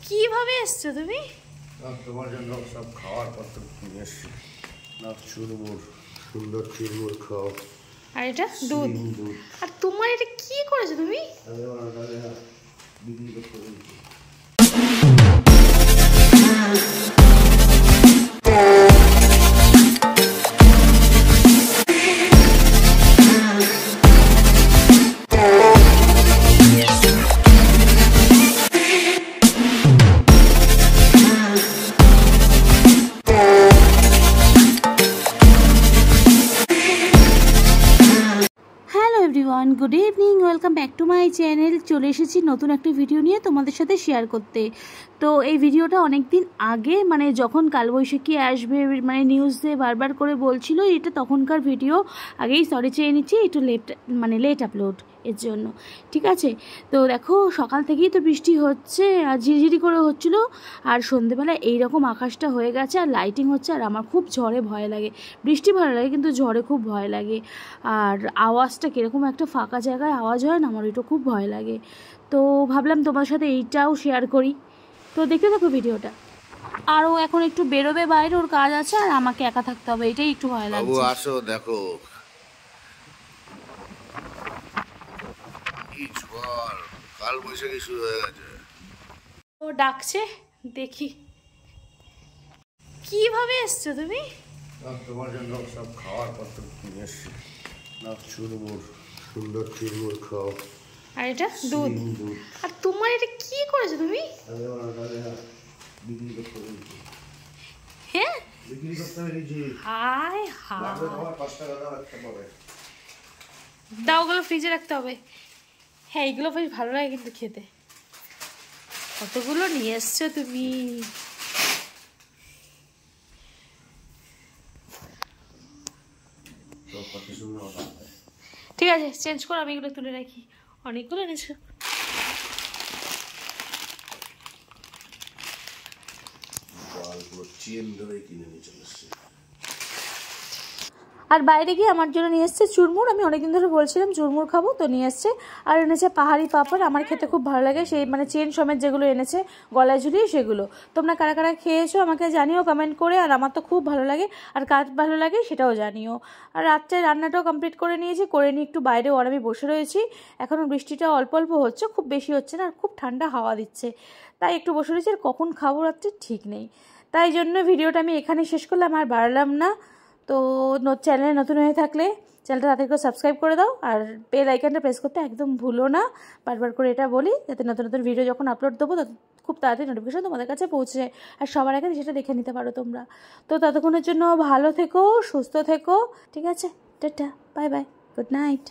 কিভাবে এসছো তুমি? তোমার জন্য সব খাওয়ার পত্র কিনে এসছি। না চুরমুর, সুন্দর চুরমুর খাও। আর এটা দুধ। আর তোমার এটা কি করেছো তুমি? বিক্রি করতে দিয়েছি। Good evening, welcome back to my channel. চলে এসেছি নতুন একটা ভিডিও নিয়ে তোমাদের সাথে শেয়ার করতে। তো এই ভিডিওটা অনেক দিন আগে, মানে যখন কালবৈশাখী আসবে মানে নিউজে বারবার করে বলছিল, এটা তখনকার ভিডিও। আগেই সরি চেয়ে নিচ্ছি, একটু লেট আপলোড এর জন্য, ঠিক আছে? তো দেখো সকাল থেকেই তো বৃষ্টি হচ্ছে, আর ঝিরিঝিরি করে হচ্ছিল, আর সন্ধেবেলা এইরকম আকাশটা হয়ে গেছে, আর লাইটিং হচ্ছে। আর আমার খুব ঝড়ে ভয় লাগে। বৃষ্টি ভালো লাগে, কিন্তু ঝড়ে খুব ভয় লাগে। আর আওয়াজটা কীরকম একটা ফাঁকা জায়গায় আওয়াজ হয় না, আমার ওইটা খুব ভয় লাগে। তো ভাবলাম তোমার সাথে এইটাও শেয়ার করি। তো দেখতে থাকো ভিডিওটা। আরও এখন একটু বেরোবে বাইরে, ওর কাজ আছে, আর আমাকে একা থাকতে হবে, এটাই একটু ভয় লাগছে। বাবু আসো, দেখো কি ঝড়, কালবৈশাখী শুরু হয়ে গেছে। ও ডাকছে, দেখি। কিভাবে এসছো তুমি? তোমার জন্য সব খাওয়ার পত্র কিনে এসছি। না চুরমুর, সুন্দর চুরমুর খাও। আর এটা দুধ। আর তোমার এটা কি করেছো তুমি? বিক্রি করতে দিয়েছি। হ্যাঁ, বিক্রি করতে দিয়েছি। হায় হায়, আমার 5 টাকা দাও, একটা পাবে। দাও, ওগুলো ফ্রিজে রাখতে হবে। হ্যাঁ, এগুলো বেশ ভালো লাগে কিন্তু খেতে। কতগুলো নিয়ে এসছো তুমি? ঠিক আছে, চেঞ্জ করো, আমি এগুলো তুলে রাখি। অনেকগুলো এনেছো। আর বাইরে গিয়ে আমার জন্য নিয়ে এসছে চুরমুর। আমি অনেকদিন ধরে বলছিলাম চুরমুর খাবো, তো নিয়ে এসছে। আর এনেছে পাহাড়ি পাঁপড়, আমার খেতে খুব ভালো লাগে। সেই মানে চেন সমেত যেগুলো এনেছে গলায় ঝুলিয়ে, সেগুলো। তোমরা কারা কারা খেয়েছো আমাকে জানিও কমেন্ট করে। আর আমার তো খুব ভালো লাগে, আর কাজ ভালো লাগে সেটাও জানিও। আর রাত্রে রান্নাটাও কমপ্লিট করে নিয়েছি, করে নিয়ে একটু বাইরেও আর আমি বসে রয়েছি। এখনও বৃষ্টিটা অল্প অল্প হচ্ছে, খুব বেশি হচ্ছে না, আর খুব ঠান্ডা হাওয়া দিচ্ছে, তাই একটু বসে রয়েছি। আর কখন খাবো রাত্রে ঠিক নেই, তাই জন্য ভিডিওটা আমি এখানে শেষ করলাম, আর বাড়ালাম না। তো চ্যানেলে নতুন হয়ে থাকলে চ্যানেলটা তাড়াতাড়ি করে সাবস্ক্রাইব করে দাও, আর বেল আইকনটা প্রেস করতে একদম ভুলো না। বারবার করে এটা বলি, যাতে নতুন নতুন ভিডিও যখন আপলোড দেবো খুব তাড়াতাড়ি নোটিফিকেশন তোমাদের কাছে পৌঁছে যায়, আর সবার আগে সেটা দেখে নিতে পারো তোমরা। তো ততক্ষণের জন্য ভালো থেকো, সুস্থ থেকো, ঠিক আছে? Tata, bye bye, good night.